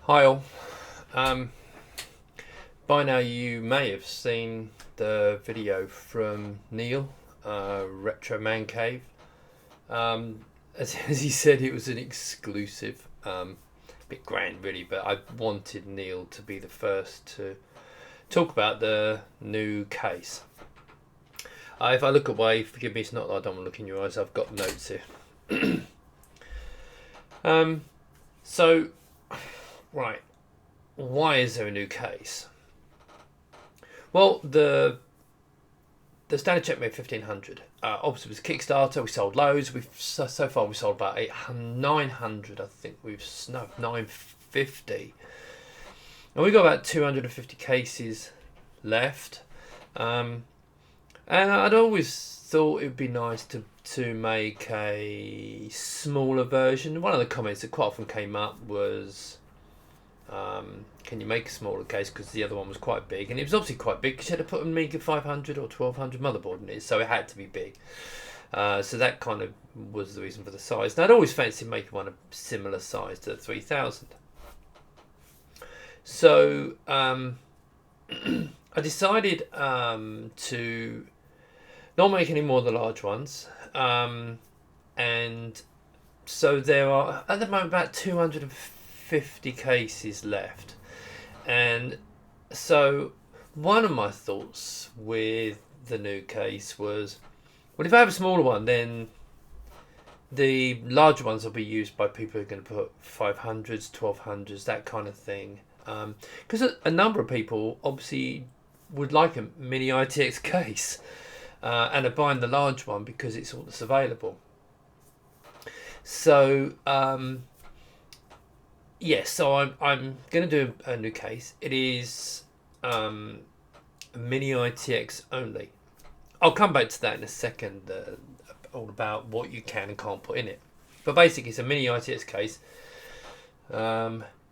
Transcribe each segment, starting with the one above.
Hi all. By now you may have seen the video from Neil, Retro Man Cave. As he said, it was an exclusive. Bit grand really, but I wanted Neil to be the first to talk about the new case. If I look away, forgive me, it's not that I don't want to look in your eyes, I've got notes here. So, right, why is there a new case? Well, the standard Checkmate 1500 obviously was Kickstarter. We sold loads. So far we sold about 900. I think we've 950, and we got about 250 cases left. And I'd always thought it'd be nice to make a smaller version. One of the comments that quite often came up was, can you make a smaller case, because the other one was quite big, and it was obviously quite big because you had to put an Amiga 500 or 1200 motherboard in it, so it had to be big. So that kind of was the reason for the size. And I'd always fancied making one of similar size to the 3000. So I decided to not make any more of the large ones, and so there are at the moment about 250 cases left. And so one of my thoughts with the new case was, well, if I have a smaller one, then the larger ones will be used by people who are going to put 500s, 1200s, that kind of thing. Because a number of people obviously would like a mini ITX case, and are buying the large one because it's all that's available. So yes, so I'm going to do a new case. It is mini ITX only. I'll come back to that in a second, all about what you can and can't put in it. But basically, it's a mini ITX case,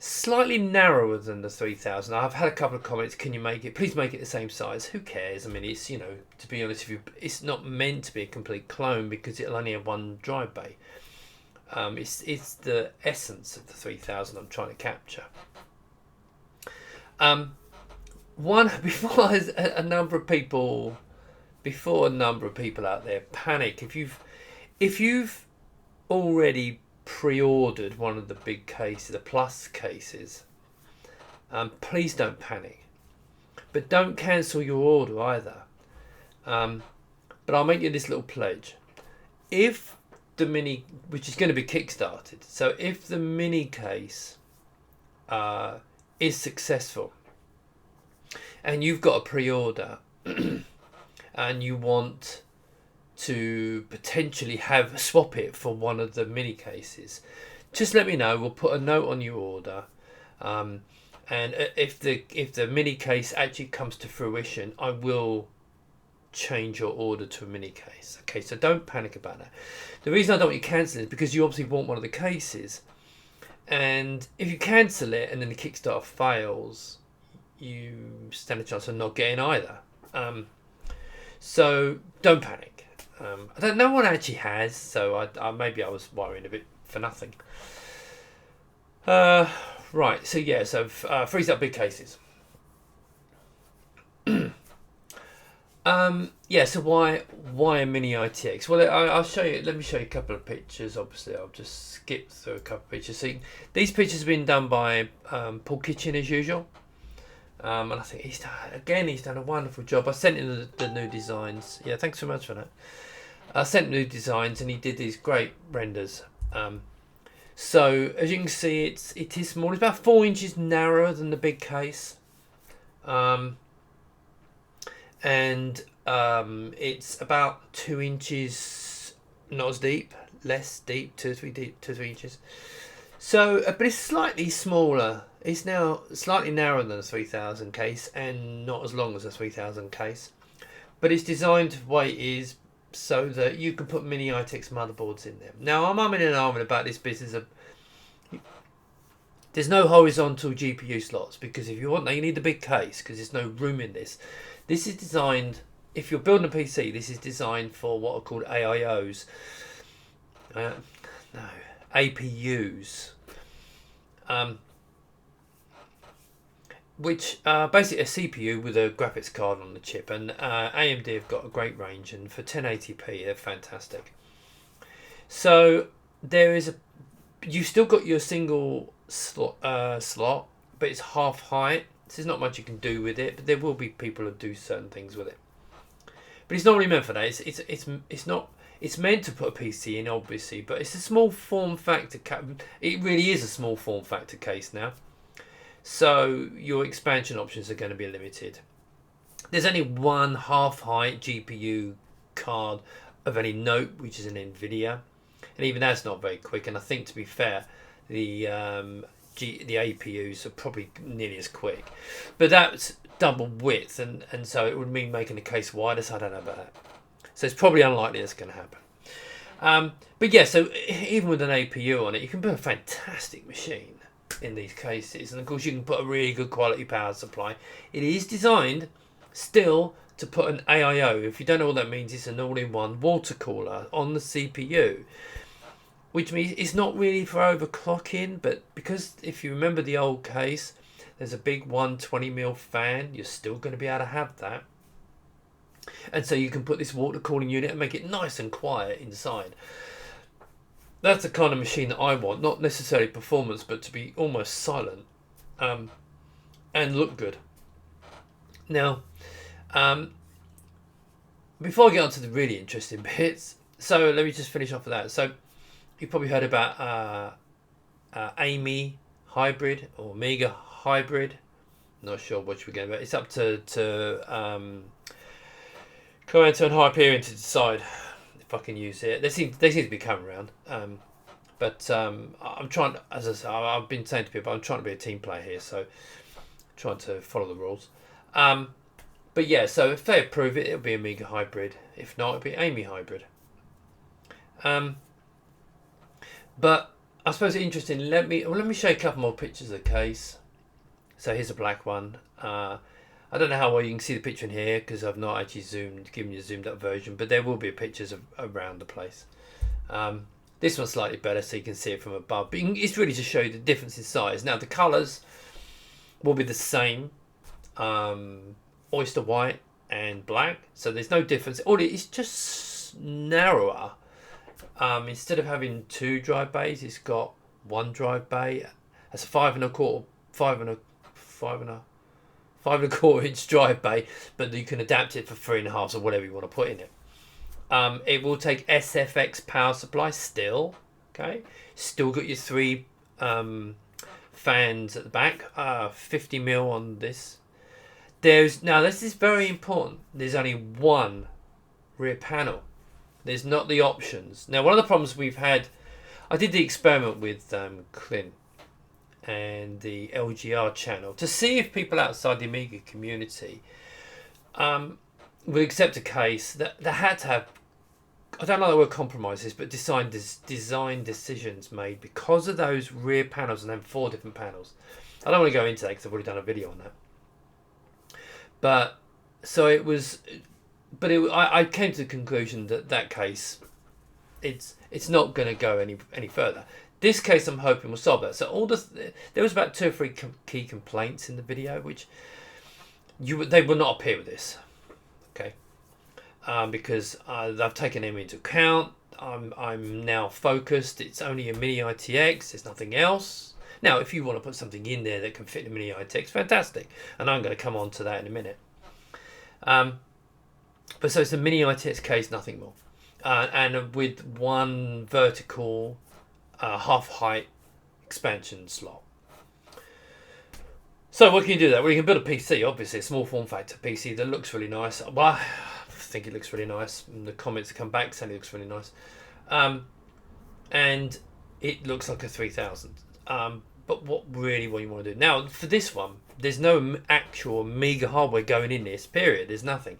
slightly narrower than the 3000. I've had a couple of comments. Can you make it? Please make it the same size. Who cares? I mean, it's, to be honest with you, it's not meant to be a complete clone because it'll only have one drive bay. It's the essence of the 3000 I'm trying to capture. Before a number of people out there panic, if you've already pre-ordered one of the big cases, the plus cases, please don't panic, but don't cancel your order either. But I'll make you this little pledge: if the mini, which is going to be kickstarted, so if the mini case is successful and you've got a pre-order and you want to potentially swap it for one of the mini cases, just let me know. We'll put a note on your order, and if the mini case actually comes to fruition, I will change your order to a mini case. Okay, so don't panic about that. The reason I don't want you cancelling is because you obviously want one of the cases, and if you cancel it and then the Kickstarter fails, you stand a chance of not getting either. So don't panic. I don't. No one actually has, so I maybe I was worrying a bit for nothing. Right. So yeah. So freeze up big cases. Yeah. So why a mini ITX? Well, I'll show you. Let me show you a couple of pictures. Obviously, I'll just skip through a couple of pictures. So these pictures have been done by Paul Kitchen as usual. And I think he's done a wonderful job. I sent him the new designs. Yeah, thanks so much for that. I sent new designs and he did these great renders. So as you can see, it is small. It's about 4 inches narrower than the big case, and it's about 2 inches not as deep, less deep, 2 or 3 inches. So, but it's slightly smaller. It's now slightly narrower than a 3000 case and not as long as a 3000 case. But it's designed the way it is so that you can put mini ITX motherboards in them. Now, I'm umming and ahhing about this business of there's no horizontal GPU slots, because if you want that, you need the big case because there's no room in this. This is designed, if you're building a PC, this is designed for what are called AIOs. APUs. which basically a CPU with a graphics card on the chip, and AMD have got a great range, and for 1080p they're fantastic. So there is you've still got your single slot, but it's half height. So there's not much you can do with it, but there will be people who do certain things with it. But it's not really meant for that. It's not. It's meant to put a PC in, obviously, but it's a small form factor. It really is a small form factor case now. So your expansion options are going to be limited. There's only one half height GPU card of any note, which is an NVIDIA, and even that's not very quick. And I think, to be fair, the APUs are probably nearly as quick, but that's double width, and so it would mean making the case wider. So I don't know about that. So it's probably unlikely that's going to happen. But yeah, so even with an APU on it, you can put a fantastic machine in these cases, and of course you can put a really good quality power supply. It is designed still to put an AIO. If you don't know what that means, it's an all-in-one water cooler on the CPU, which means it's not really for overclocking, but because if you remember the old case, there's a big 120mm fan, you're still going to be able to have that. And so you can put this water cooling unit and make it nice and quiet inside. That's the kind of machine that I want, not necessarily performance, but to be almost silent and look good. Now, before I get on to the really interesting bits, so let me just finish off with that. So you've probably heard about AMI hybrid or Amiga hybrid. Not sure which we're going about. It's up to Command and Hyperion to decide if I can use it. They seem to be coming around. But I'm trying, as I say, I've been saying to people, I'm trying to be a team player here, so I'm trying to follow the rules. But yeah, so if they approve it, it'll be Amiga hybrid. If not, it'll be AMI hybrid. But I suppose it's interesting. Let me show you a couple more pictures of the case. So here's a black one. I don't know how well you can see the picture in here because I've not actually given you a zoomed up version, but there will be pictures around the place. This one's slightly better so you can see it from above, but it's really to show you the difference in size. Now the colours will be the same, oyster white and black, so there's no difference. All it's just narrower. Instead of having 2 drive bays, it's got 1 drive bay. That's a 5 1/4 inch drive bay, but you can adapt it for 3.5 or whatever you want to put in it. It will take SFX power supply still. Okay, still got your 3 fans at the back. 50mm on this. Now this is very important. There's only 1 rear panel. There's not the options. Now one of the problems we've had, I did the experiment with Clint and the LGR channel to see if people outside the Amiga community would accept a case that they had to have, I don't know the word compromises, but design decisions made because of those rear panels and then 4 different panels. I don't want to go into that because I've already done a video on that. But so it was, but I came to the conclusion that case, it's not going to go any further. This case I'm hoping will solve that. So there was about 2 or 3 key complaints in the video, which they will not appear with this, okay? Because I've taken them into account. I'm now focused. It's only a Mini ITX. There's nothing else. Now, if you want to put something in there that can fit the Mini ITX, fantastic. And I'm going to come on to that in a minute. But so it's a Mini ITX case, nothing more. And with 1 vertical half height expansion slot. So what can you do there? Well, you can build a PC, obviously, a small form factor PC that looks really nice. Well, I think it looks really nice. And the comments come back saying it looks really nice. And it looks like a 3000. But what you want to do? Now, for this one, there's no actual Amiga hardware going in this, period. There's nothing.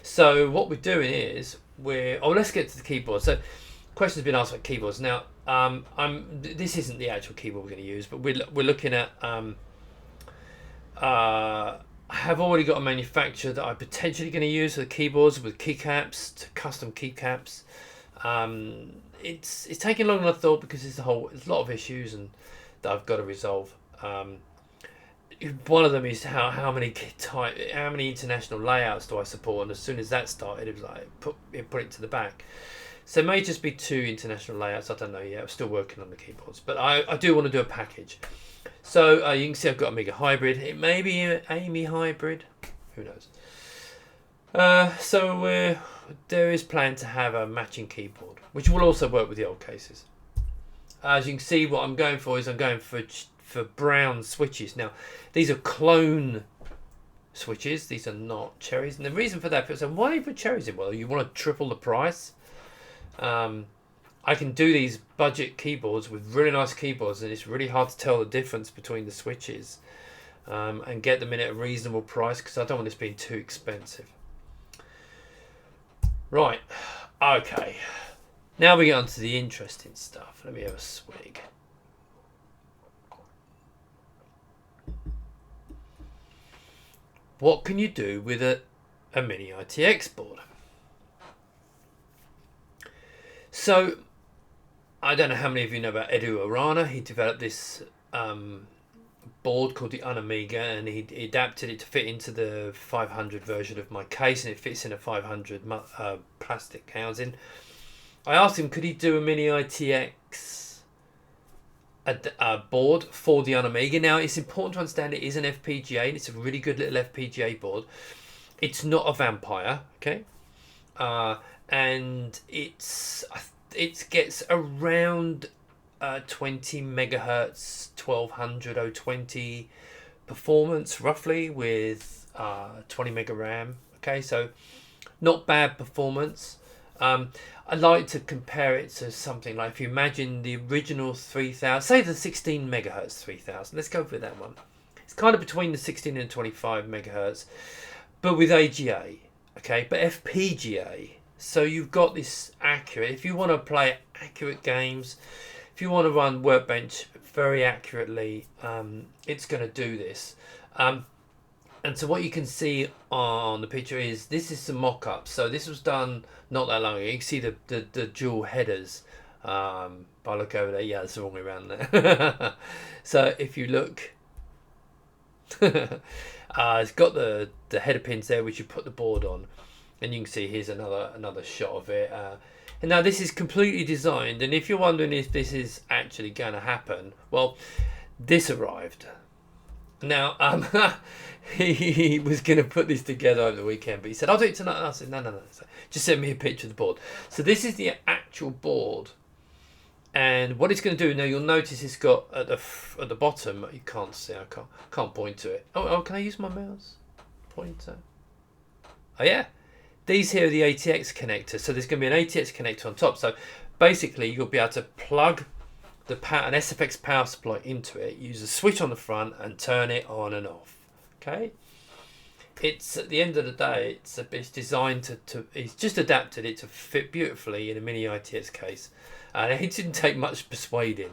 So what we're doing is let's get to the keyboard. So questions been asked about keyboards. Now, this isn't the actual keyboard we're going to use, but we're looking at. I have already got a manufacturer that I'm potentially going to use for the keyboards with keycaps, custom keycaps. It's taking longer than I thought because there's a lot of issues and that I've got to resolve. one of them is how many international layouts do I support, and as soon as that started, it was like put it to the back. So it may just be 2 international layouts. I don't know yet. I'm still working on the keyboards, but I do want to do a package. So you can see I've got Amiga Hybrid. It may be an AMI Hybrid. Who knows? So there is planned to have a matching keyboard, which will also work with the old cases. As you can see, what I'm going for is I'm going for brown switches. Now, these are clone switches. These are not cherries. And the reason for that, people say, why do you put cherries in? Well, you want to triple the price. I can do these budget keyboards with really nice keyboards, and it's really hard to tell the difference between the switches and get them in at a reasonable price, because I don't want this being too expensive. Right, okay. Now we get on to the interesting stuff. Let me have a swig. What can you do with a mini ITX board? So, I don't know how many of you know about Edu Arana. He developed this board called the Unamiga, and he adapted it to fit into the 500 version of my case, and it fits in a 500 plastic housing. I asked him, could he do a mini ITX board for the Unamiga? Now, it's important to understand it is an FPGA, and it's a really good little FPGA board. It's not a Vampire, okay? And it gets around 20 megahertz, 1200 020 performance, roughly, with 20 mega RAM. Okay, so not bad performance. I like to compare it to something like, if you imagine the original 3000, say the 16 megahertz 3000. Let's go with that one. It's kind of between the 16 and 25 megahertz, but with AGA, okay, but FPGA. So you've got this accurate, if you want to play accurate games, if you want to run Workbench very accurately, it's going to do this. And so what you can see on the picture is, this is some mock-ups. So this was done not that long ago. You can see the dual headers. If I look over there, yeah, it's the wrong way around there. So if you look, it's got the header pins there, which you put the board on. And you can see here's another shot of it. And now this is completely designed. And if you're wondering if this is actually going to happen, well, this arrived. Now, he was going to put this together over the weekend, but he said, I'll do it tonight. And I said, no. So just send me a picture of the board. So this is the actual board. And what it's going to do, now you'll notice it's got at the bottom, you can't see, I can't point to it. Oh, can I use my mouse pointer? Oh, yeah. These here are the ATX connectors. So there's going to be an ATX connector on top. So basically, you'll be able to plug an SFX power supply into it, use a switch on the front, and turn it on and off. Okay. It's, at the end of the day, it's designed it's just adapted it to fit beautifully in a mini ITX case, and it didn't take much persuading,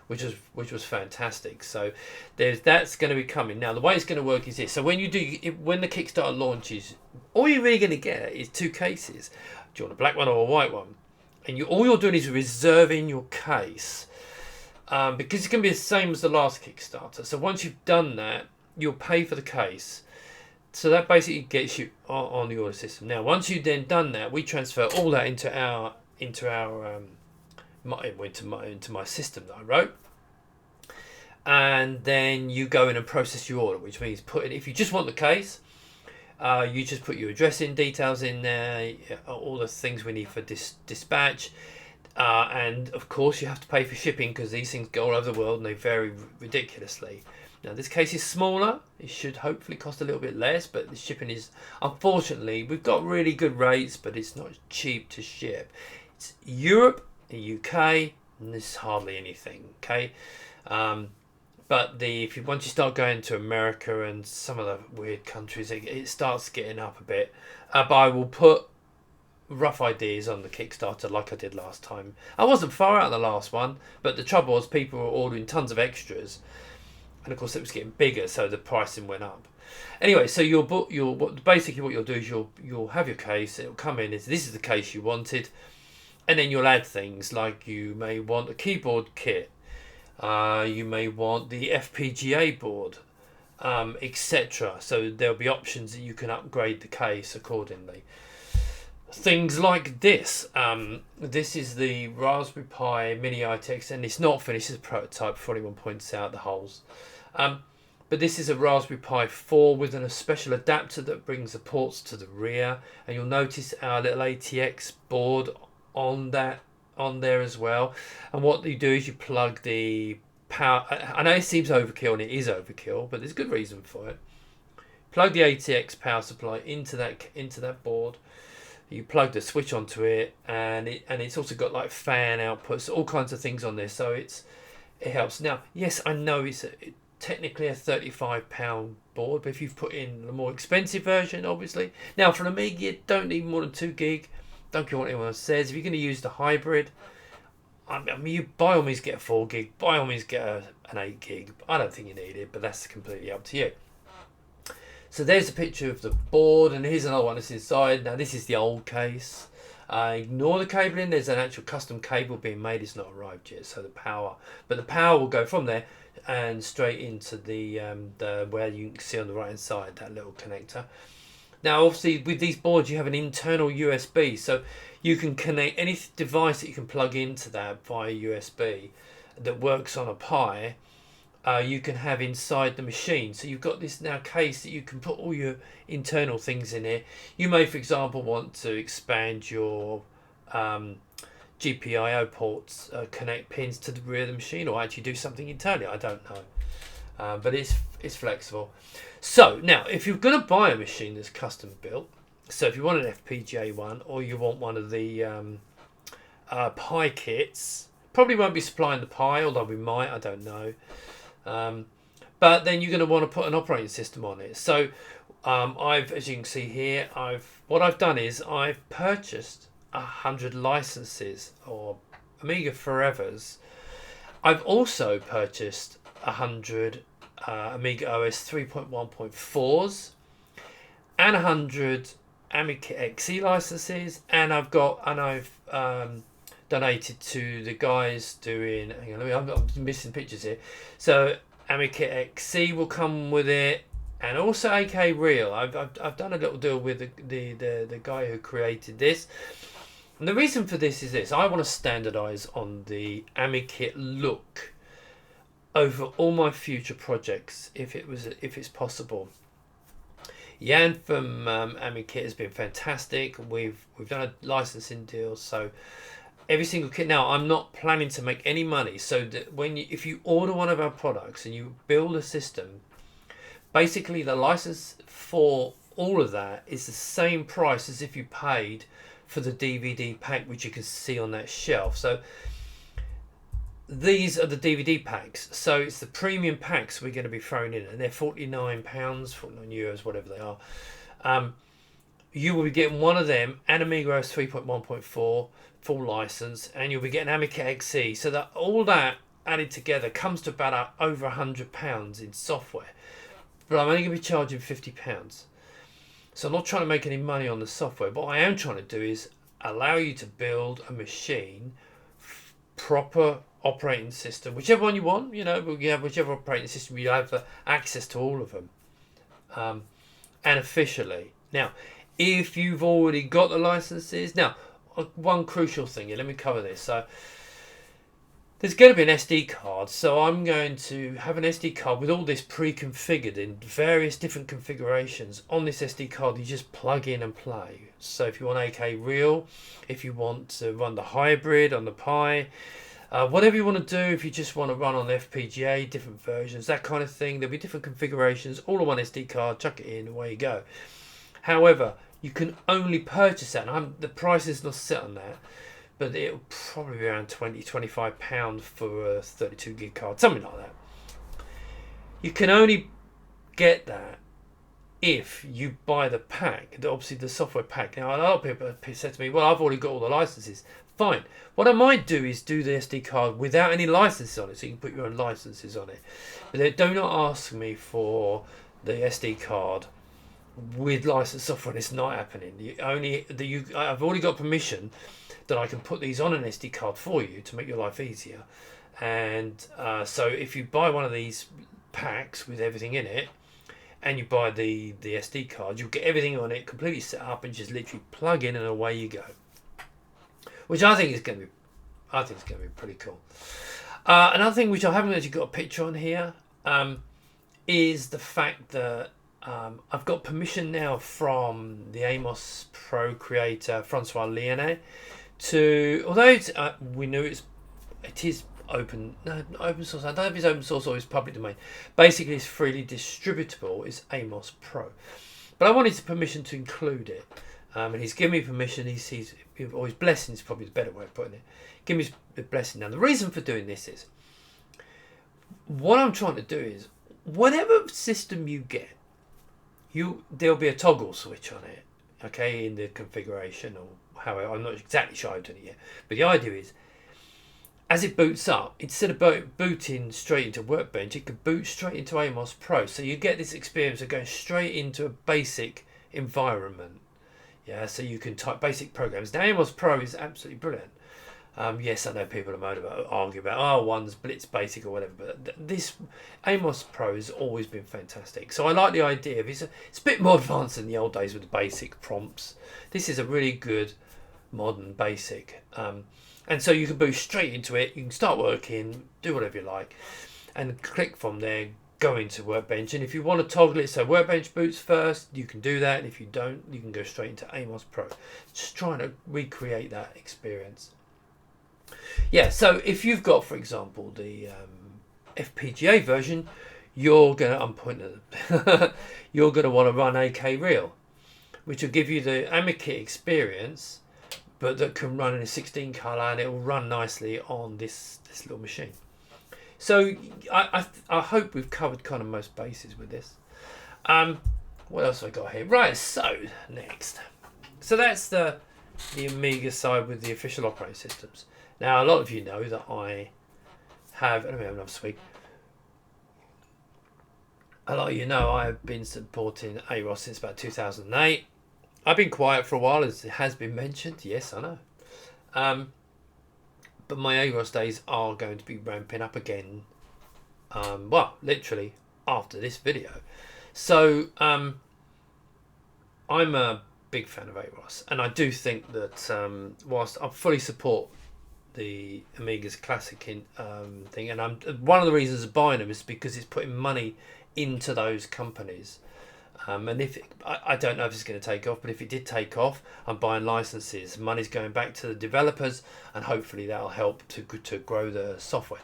which was fantastic. So that's going to be coming. Now the way it's going to work is this. So when the Kickstarter launches, all you're really going to get is 2 cases. Do you want a black one or a white one? And all you're doing is reserving your case, because it's going to be the same as the last Kickstarter. So once you've done that, you'll pay for the case. So that basically gets you on the order system. Now, once you've then done that, we transfer all that into my system that I wrote, and then you go in and process your order, which means if you just want the case, you just put your address details in there, all the things we need for dispatch, and of course you have to pay for shipping, because these things go all over the world and they vary ridiculously. Now this case is smaller, it should hopefully cost a little bit less, but the shipping is, unfortunately, we've got really good rates, but it's not cheap to ship. It's Europe, the UK, and there's hardly anything, okay? But once you start going to America and some of the weird countries, it starts getting up a bit. But I will put rough ideas on the Kickstarter like I did last time. I wasn't far out of the last one, but the trouble was people were ordering tons of extras, and of course it was getting bigger, so the pricing went up. Anyway, so basically what you'll do is you'll have your case. It'll come in as this is the case you wanted, and then you'll add things like you may want a keyboard kit. You may want the FPGA board, etc. So there'll be options that you can upgrade the case accordingly. Things like this. This is the Raspberry Pi Mini ITX, and it's not finished as a prototype before anyone points out the holes. But this is a Raspberry Pi 4 with a special adapter that brings the ports to the rear, and you'll notice our little ATX board on there as well. And what you do is you plug the power. I know it seems overkill, and it is overkill, but there's good reason for it. Plug the ATX power supply into that board. You plug the switch onto it, and it's also got like fan outputs, all kinds of things on there. So it helps. Now, yes, I know it's technically a £35 board, but if you've put in the more expensive version, obviously. Now, for an Amiga, you don't need more than 2 gig. Don't care what anyone says. If you're going to use the hybrid, I mean, you by all means get a 4 gig, by all means get an 8 gig. I don't think you need it, but that's completely up to you. So there's a picture of the board, and here's another one that's inside. Now, this is the old case. Ignore the cabling. There's an actual custom cable being made. It's not arrived yet, so the power will go from there and straight into the where you can see on the right hand side, that little connector. Now, obviously, with these boards, you have an internal USB, so you can connect any device that you can plug into that via USB that works on a Pi. You can have inside the machine. So you've got this now case that you can put all your internal things in here. You may, for example, want to expand your GPIO ports, connect pins to the rear of the machine, or actually do something internally. I don't know, but it's flexible. So now, if you're going to buy a machine that's custom built, so if you want an FPGA one, or you want one of the Pi kits, probably won't be supplying the Pi, although we might. I don't know. But then you're going to want to put an operating system on it. So as you can see here, what I've done is I've purchased 100 licenses or Amiga Forevers. I've also purchased 100 Amiga OS 3.1.4s and 100 Amiga XE licenses, and I've donated to the guys doing. Hang on, I'm missing pictures here. So Amiga XC will come with it, and also AK Real. I've done a little deal with the guy who created this. And the reason for this is this: I want to standardise on the Amiga look over all my future projects, if it's possible. Jan from Amiga has been fantastic. We've done a licensing deal, so every single kit. Now, I'm not planning to make any money, so that if you order one of our products and you build a system, basically the license for all of that is the same price as if you paid for the DVD pack, which you can see on that shelf. So these are the DVD packs. So it's the premium packs we're going to be throwing in, and they're £49, €49, whatever they are. You will be getting one of them, and Amiga OS 3.1.4 full license, and you'll be getting Amiga XE. So that all that added together comes to about over £100 in software. But I'm only going to be charging £50. So I'm not trying to make any money on the software. But what I am trying to do is allow you to build a machine, proper operating system, whichever one you want. You have whichever operating system, you have access to all of them, and officially. Now, if you've already got the licenses, now one crucial thing here, let me cover this. So there's going to be an SD card, so I'm going to have an SD card with all this pre-configured in various different configurations. On this SD card, you just plug in and play. So if you want AK Real, if you want to run the hybrid on the Pi, whatever you want to do, if you just want to run on the FPGA, different versions, that kind of thing, there'll be different configurations, all on one SD card, chuck it in, away you go. However, you can only purchase that, and the price is not set on that, but it'll probably be around £20-25 for a 32 gig card, something like that. You can only get that if you buy the pack, obviously the software pack. Now, a lot of people have said to me, well, I've already got all the licenses. Fine. What I might do is do the SD card without any licenses on it, so you can put your own licenses on it. But they do not ask me for the SD card with licensed software, and it's not happening. I've already got permission that I can put these on an SD card for you to make your life easier. And so if you buy one of these packs with everything in it, and you buy the SD card, you'll get everything on it completely set up and just literally plug in and away you go. Which I think is going to be pretty cool. Another thing which I haven't actually got a picture on here is the fact that I've got permission now from the AMOS Pro creator Francois Lyonnais to, although it's, we knew it is open source. I don't know if it's open source or it's public domain. Basically, it's freely distributable. It's AMOS Pro, but I wanted the permission to include it, and he's given me permission. He's his blessing is probably the better way of putting it. Give me his blessing. Now, the reason for doing this is what I'm trying to do is whatever system you get, there'll be a toggle switch on it, okay, in the configuration or however. I'm not exactly sure I've done it yet, but the idea is, as it boots up, instead of booting straight into Workbench, it could boot straight into AMOS Pro. So you get this experience of going straight into a basic environment. Yeah, so you can type basic programs. Now, AMOS Pro is absolutely brilliant. Yes, I know people are argue about, one's Blitz Basic or whatever, but this AMOS Pro has always been fantastic. So I like the idea of it's a bit more advanced than the old days with the basic prompts. This is a really good modern basic. And so you can boot straight into it. You can start working, do whatever you like, and click from there, go into Workbench. And if you want to toggle it so Workbench boots first, you can do that. And if you don't, you can go straight into AMOS Pro. Just trying to recreate that experience. Yeah, so if you've got, for example, the FPGA version, you're going to want to run AK Real, which will give you the AmiKit experience, but that can run in a 16 color, and it will run nicely on this little machine. So I hope we've covered kind of most bases with this. What else have I got here? Right, so next. So that's the Amiga side with the official operating systems. Now, a lot of you know that I have, let me have another swig. A lot of you know I have been supporting AROS since about 2008. I've been quiet for a while, as it has been mentioned. Yes, I know. But my AROS days are going to be ramping up again. Well, literally after this video. So I'm a big fan of AROS, and I do think that whilst I fully support the Amiga's classic thing, and one of the reasons of buying them is because it's putting money into those companies. And if I don't know if it's going to take off, but if it did take off, I'm buying licenses. Money's going back to the developers, and hopefully that'll help to grow the software.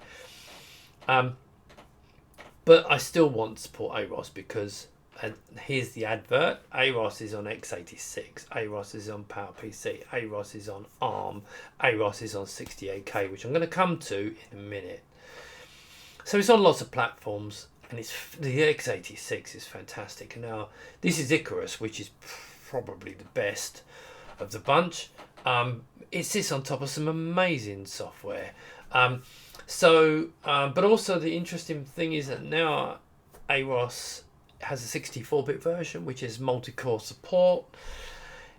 But I still want to support AROS because, and here's the advert, AROS is on x86, AROS is on PowerPC, AROS is on ARM, AROS is on 68K, which I'm going to come to in a minute. So it's on lots of platforms. And the x86 is fantastic. Now, this is Icarus, which is probably the best of the bunch. It sits on top of some amazing software. But also the interesting thing is that now AROS has a 64-bit version, which is multi-core support.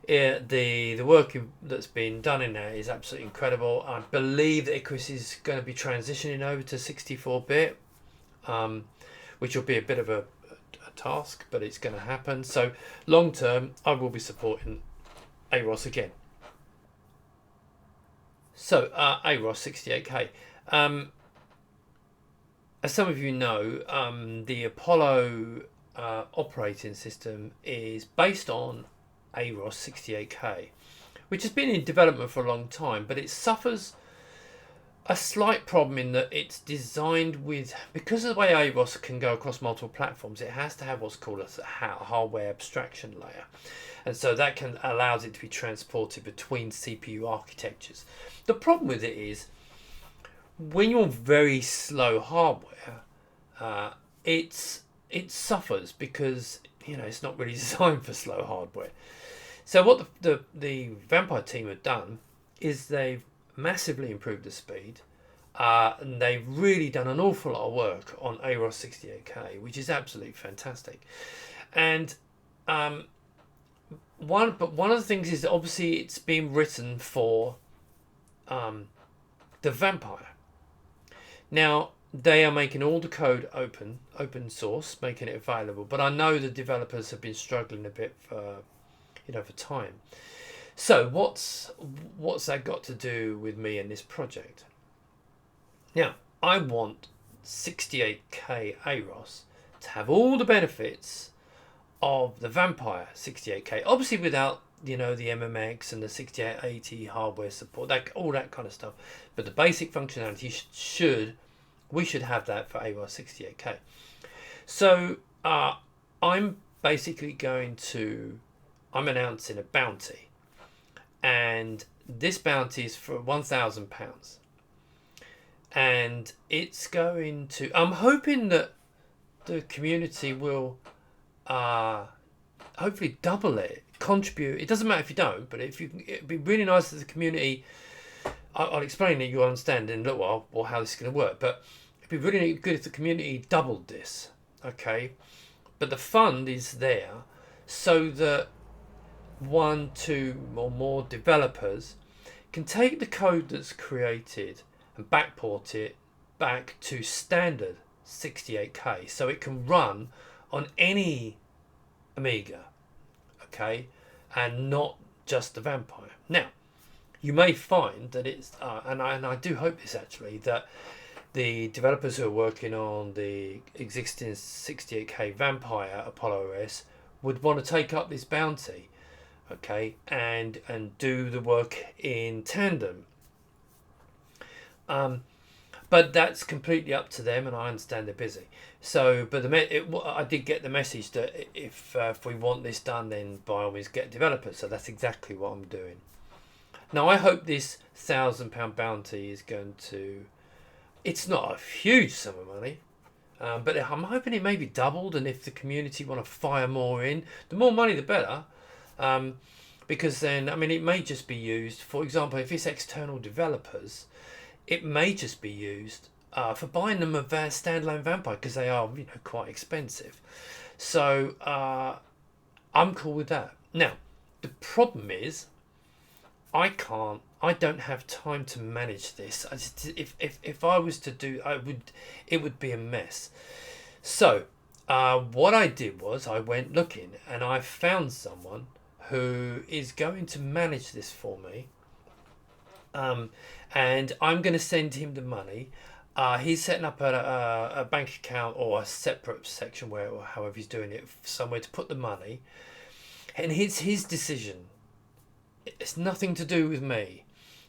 The work that's been done in there is absolutely incredible. I believe that Icarus is going to be transitioning over to 64-bit. Which will be a bit of a task, but it's going to happen. So long term, I will be supporting AROS again. So AROS 68K. As some of you know, the Apollo operating system is based on AROS 68K, which has been in development for a long time, but it suffers a slight problem in that it's designed with, because of the way AROS can go across multiple platforms, it has to have what's called a hardware abstraction layer, and so that allows it to be transported between CPU architectures. The problem with it is when you're very slow hardware, it suffers because it's not really designed for slow hardware. So what the Vampire team have done is they've massively improved the speed, and they've really done an awful lot of work on AROS 68K, which is absolutely fantastic. And one of the things is that obviously it's been written for the Vampire. Now, they are making all the code open source, making it available. But I know the developers have been struggling a bit for time. So what's that got to do with me and this project? Now, I want 68K AROS to have all the benefits of the Vampire 68K. Obviously without, the MMX and the 6880 hardware support, all that kind of stuff. But the basic functionality we should have that for AROS 68K. So I'm basically I'm announcing a bounty. And this bounty is for £1,000. And it's going to... I'm hoping that the community will hopefully double it, contribute. It doesn't matter if you don't, but it'd be really nice if the community... I'll explain it, you'll understand in a little while or how this is going to work. But it'd be really good if the community doubled this, okay? But the fund is there so that 1, 2 or more developers can take the code that's created and backport it back to standard 68K so it can run on any Amiga, okay, and not just the Vampire. Now, you may find that it's and I do hope this actually, that the developers who are working on the existing 68K Vampire Apollo OS would want to take up this bounty, okay, and do the work in tandem. But that's completely up to them, and I understand they're busy. So, but I did get the message that if we want this done, then by all means get developers. So that's exactly what I'm doing. Now, I hope this £1,000 bounty is going to... It's not a huge sum of money, but I'm hoping it may be doubled, and if the community want to fire more in, the more money the better. Because then, it may just be used, for example, if it's external developers, it may just be used for buying them a standalone Vampire, because they are, quite expensive. So I'm cool with that. Now, the problem is, I don't have time to manage this. If I was to do, it would be a mess. So what I did was I went looking, and I found someone who is going to manage this for me. And I'm going to send him the money. He's setting up a bank account or a separate section or however he's doing it, somewhere to put the money. And it's his decision. It's nothing to do with me.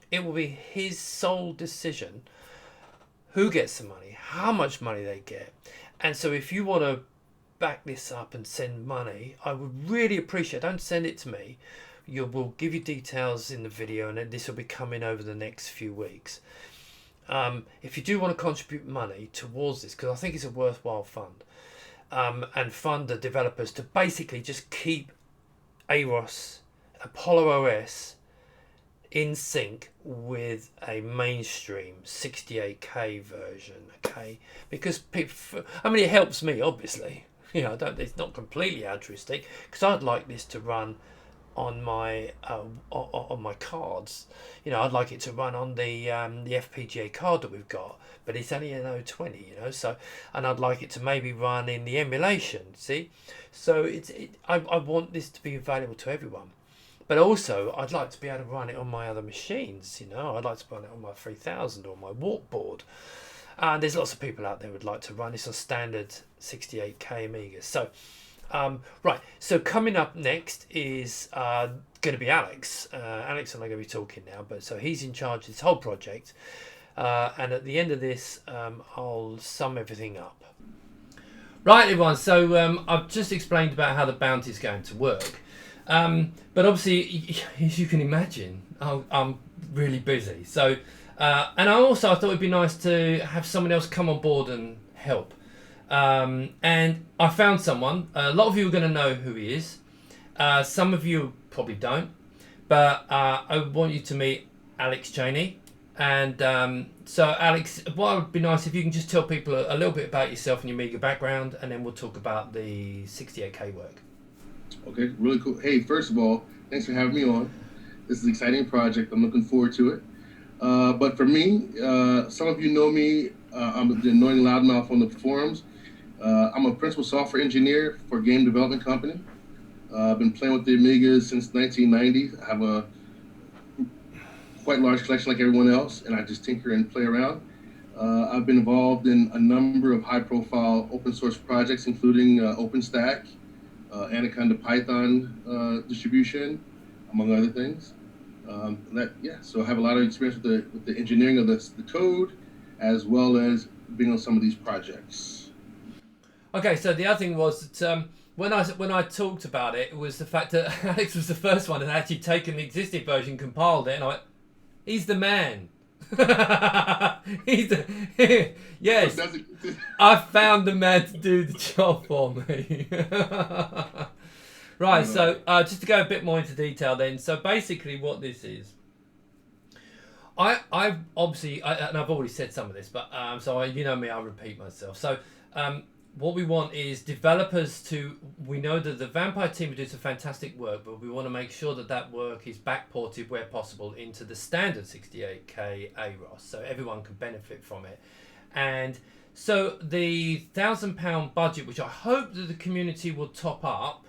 It will be his sole decision who gets the money, how much money they get. And so if you want to back this up and send money, I would really appreciate it. Don't send it to me. We'll give you details in the video, and this will be coming over the next few weeks. If you do want to contribute money towards this, because I think it's a worthwhile fund, and fund the developers to basically just keep AROS, Apollo OS in sync with a mainstream 68K version, okay? Because people, it helps me, obviously. It's not completely altruistic, because I'd like this to run on my cards. I'd like it to run on the FPGA card that we've got, but it's only an 020, so, and I'd like it to maybe run in the emulation, see? So I want this to be available to everyone. But also, I'd like to be able to run it on my other machines, I'd like to run it on my 3000 or my Warp board. And there's lots of people out there who would like to run this on standard 68K Amigas. So, right, so coming up next is going to be Alex. Alex and I are going to be talking now, but so he's in charge of this whole project. And at the end of this, I'll sum everything up. Right, everyone, so I've just explained about how the bounty is going to work. But obviously, as you can imagine, I'm really busy. So, and I thought it'd be nice to have someone else come on board and help. And I found someone. A lot of you are going to know who he is. Some of you probably don't. But I want you to meet Alex Cheney. And so, Alex, what would be nice if you can just tell people a little bit about yourself and your Amiga background, and then we'll talk about the 68K work. Okay, really cool. Hey, first of all, thanks for having me on. This is an exciting project. I'm looking forward to it. But for me, some of you know me I'm the annoying loudmouth on the forums. I'm a principal software engineer for a game development company. I've been playing with the Amigas since 1990. I have a quite large collection like everyone else, and I just tinker and play around. I've been involved in a number of high-profile open source projects, including OpenStack, Anaconda Python distribution, among other things. So I have a lot of experience with the engineering of the code, as well as being on some of these projects. Okay, so the other thing was that when I talked about it, it was the fact that Alex was the first one and actually taken the existing version, compiled it, and I went, he's the man. Yes, I found the man to do the job for me. Right, so just to go a bit more into detail then, so basically what this is, I've obviously, and I've already said some of this, but you know me, I repeat myself. So what we want is developers to, we know that the Vampire team are doing some fantastic work, but we want to make sure that that work is backported where possible into the standard 68K AROS, so everyone can benefit from it. And so the £1,000 budget, which I hope that the community will top up,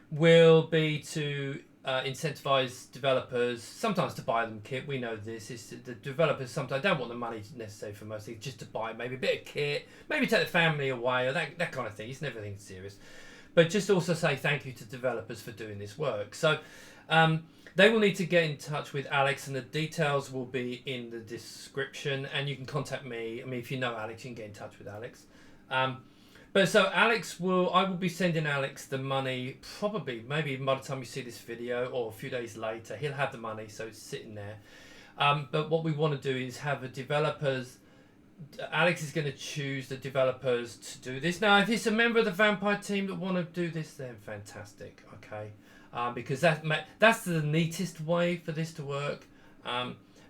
will be to incentivize developers, sometimes to buy them kit. We know this is the developers sometimes don't want the money necessary for most things, just to buy maybe a bit of kit, maybe take the family away, or that kind of thing. It's never anything serious, but just also say thank you to developers for doing this work. So they will need to get in touch with Alex, and the details will be in the description, and you can contact me. I mean, if you know Alex, you can get in touch with Alex. But so I will be sending Alex the money, probably, maybe even by the time you see this video or a few days later, he'll have the money, so it's sitting there. But what we want to do is have the developers, Alex is going to choose the developers to do this. Now, if it's a member of the Vampire team that want to do this, then fantastic, okay? Because that's the neatest way for this to work.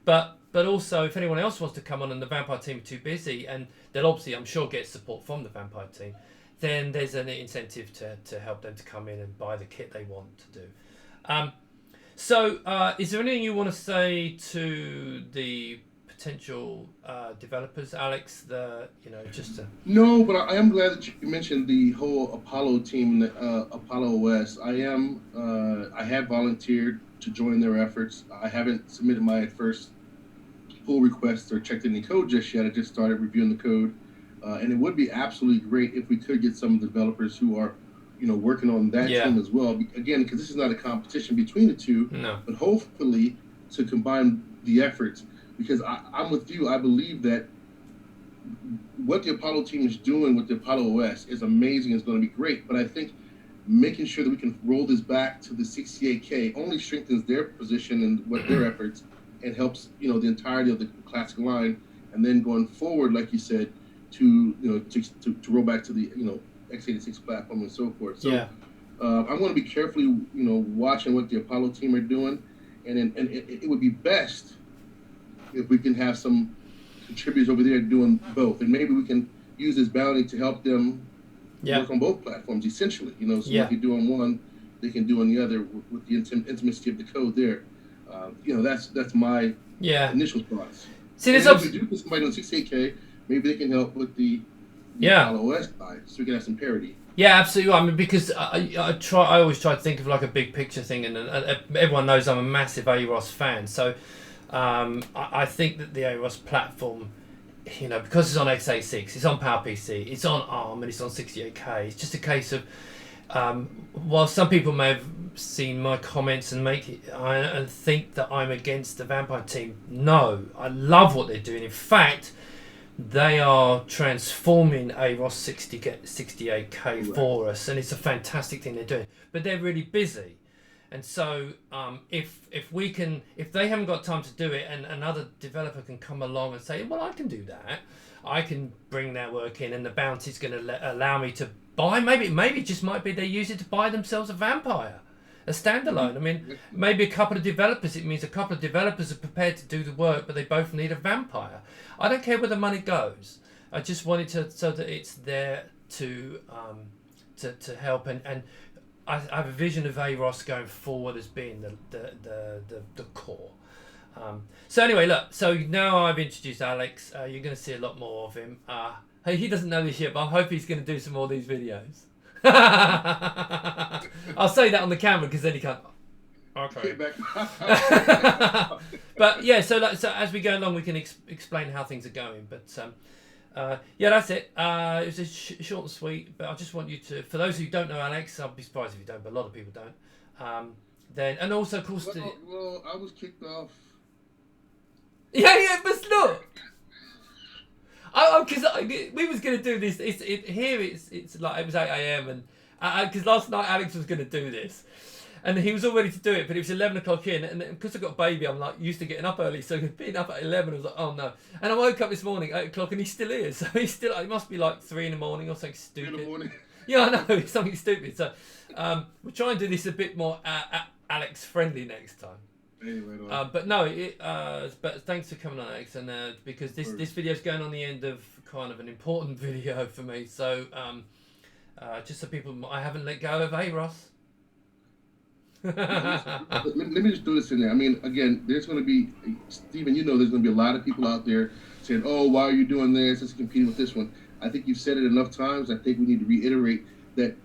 But also, if anyone else wants to come on and the Vampire team are too busy, and they'll obviously, I'm sure, get support from the Vampire team, then there's an incentive to help them to come in and buy the kit they want to do. So is there anything you want to say to the potential developers, Alex? No, but I am glad that you mentioned the whole Apollo team, Apollo OS. I have volunteered to join their efforts. I haven't submitted my first pull request or checked any code just yet. I just started reviewing the code, and it would be absolutely great if we could get some of the developers who are, working on that team as well. Again, because this is not a competition between the two, but hopefully to combine the efforts. Because I'm with you. I believe that what the Apollo team is doing with the Apollo OS is amazing. It's going to be great. But I think making sure that we can roll this back to the 68K only strengthens their position and what their efforts, and helps the entirety of the classic line. And then going forward, like you said, to roll back to the x86 platform and so forth. So I want to be carefully watching what the Apollo team are doing, and it would be best if we can have some contributors over there doing both, and maybe we can use this bounty to help them work on both platforms, essentially. So if you do on one, they can do on the other with the intimacy of the code there. That's my initial thoughts. See, if we do put somebody on 68K, maybe they can help with the Apollo OS side, so we can have some parity. Yeah, absolutely. I mean, because I always try to think of like a big picture thing, and everyone knows I'm a massive AROS fan, so. I think that the AROS platform, because it's on x86, it's on PowerPC, it's on ARM, and it's on 68K. It's just a case of, while some people may have seen my comments and and think that I'm against the Vampire team, no, I love what they're doing. In fact, they are transforming AROS 68K for us, and it's a fantastic thing they're doing. But they're really busy. And so if they haven't got time to do it, and another developer can come along and say, well, I can do that, I can bring that work in, and the bounty's going to allow me to buy, maybe it just might be they use it to buy themselves a Vampire, a standalone. I mean, maybe a couple of developers, it means a couple of developers are prepared to do the work, but they both need a Vampire. I don't care where the money goes. I just want it so that it's there to help, and I have a vision of AROS going forward as being the core. So anyway, look. So now I've introduced Alex. You're going to see a lot more of him. Hey, he doesn't know this yet, but I hope he's going to do some more of these videos. I'll say that on the camera because then he can't. Okay. But yeah, so as we go along, we can explain how things are going. But yeah, that's it. It was short and sweet. But I just want you to, for those who don't know Alex, I'll be surprised if you don't, but a lot of people don't. Then and also, of course, well, I was kicked off. Yeah, but look. Because we was gonna do this. It's like it was 8 a.m. and because last night Alex was gonna do this, and he was all ready to do it, but it was 11 o'clock in, and because I got a baby, I'm like used to getting up early, so being up at 11, I was like, oh no. And I woke up this morning 8 o'clock, and he's still here, so he's still. It must be like 3 in the morning or something stupid. 3 in the morning. Yeah, I know it's something stupid. So we'll try and do this a bit more Alex friendly next time. Anyway, but no, but thanks for coming on, Alex, and because this video is going on the end of kind of an important video for me, so just so people, I haven't let go of AROS. let me just do this in there. I mean, again, there's going to be, Stephen, there's going to be a lot of people out there saying, "Oh, why are you doing this? It's competing with this one." I think you've said it enough times. I think we need to reiterate that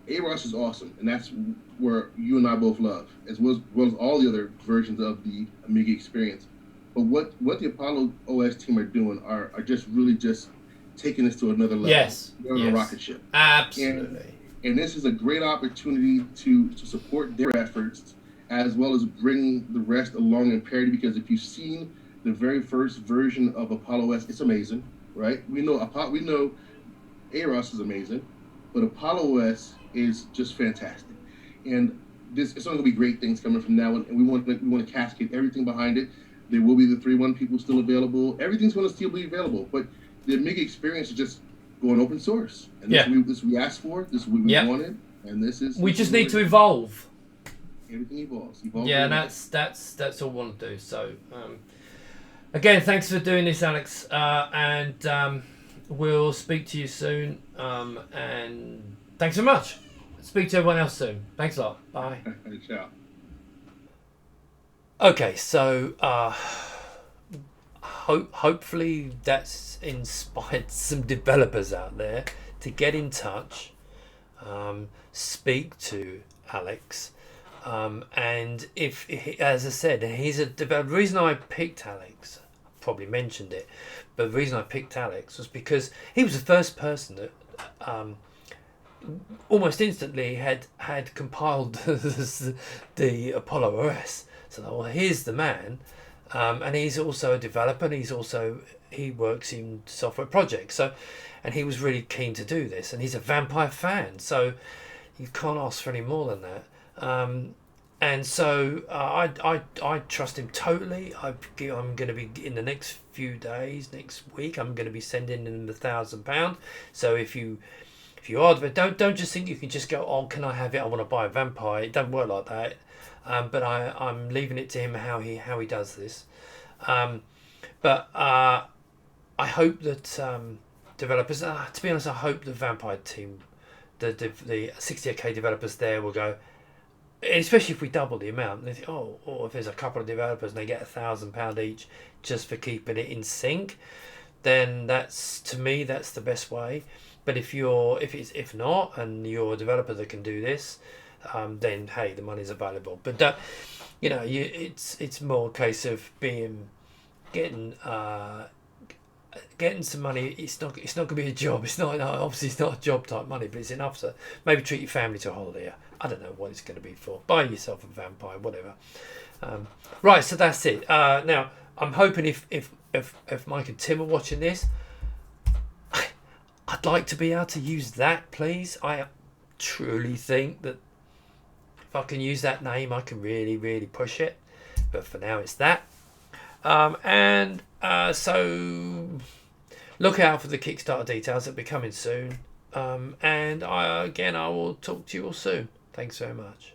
AROS is awesome, and that's where you and I both love, as well as all the other versions of the Amiga experience. But what the Apollo OS team are doing are just really just taking this to another level. Yes. They're on a rocket ship. Absolutely. And this is a great opportunity to support their efforts, as well as bring the rest along in parity, because if you've seen the very first version of Apollo OS, it's amazing, right? We know AROS is amazing, but Apollo OS is just fantastic, and it's only gonna be great things coming from now. And we want to cascade everything behind it. There will be the 3.1 people still available. Everything's going to still be available, but the Amiga experience is just going open source. And this is what we asked for. This is what we wanted, and this is. We just need to evolve. Everything evolves. Yeah, and that's all we want to do. So, again, thanks for doing this, Alex, and we'll speak to you soon. And thanks so much. Speak to everyone else soon. Thanks a lot. Bye. Ciao. Okay, so hopefully that's inspired some developers out there to get in touch, speak to Alex, and if, as I said, he's a developer. The reason I picked Alex, I probably mentioned it, but the reason I picked Alex was because he was the first person that almost instantly had compiled the Apollo OS. So, well, here's the man, and he's also a developer, and he works in software projects. So, and he was really keen to do this, and he's a Vampire fan. So, you can't ask for any more than that. And so I trust him totally. I'm going to be in the next few days, next week. I'm going to be sending him £1,000. So if you are, don't just think you can just go, oh, can I have it? I want to buy a Vampire. It doesn't work like that. But I'm leaving it to him how he does this. But I hope that developers, to be honest, I hope the Vampire team, the 68K developers there will go, especially if we double the amount. They think, or if there's a couple of developers and they get £1,000 each just for keeping it in sync, then that's, to me, that's the best way. But if not, and you're a developer that can do this, then hey, the money's available. But it's more a case of getting some money. It's not going to be a job. It's not, obviously it's not a job type money, but it's enough to maybe treat your family to a holiday. I don't know what it's going to be for. Buy yourself a Vampire, whatever. Right, so that's it. Now I'm hoping if Mike and Tim are watching this, I'd like to be able to use that, please. I truly think that if I can use that name, I can really, really push it. But for now, it's that. So look out for the Kickstarter details. That'll be coming soon. And I will talk to you all soon. Thanks very much.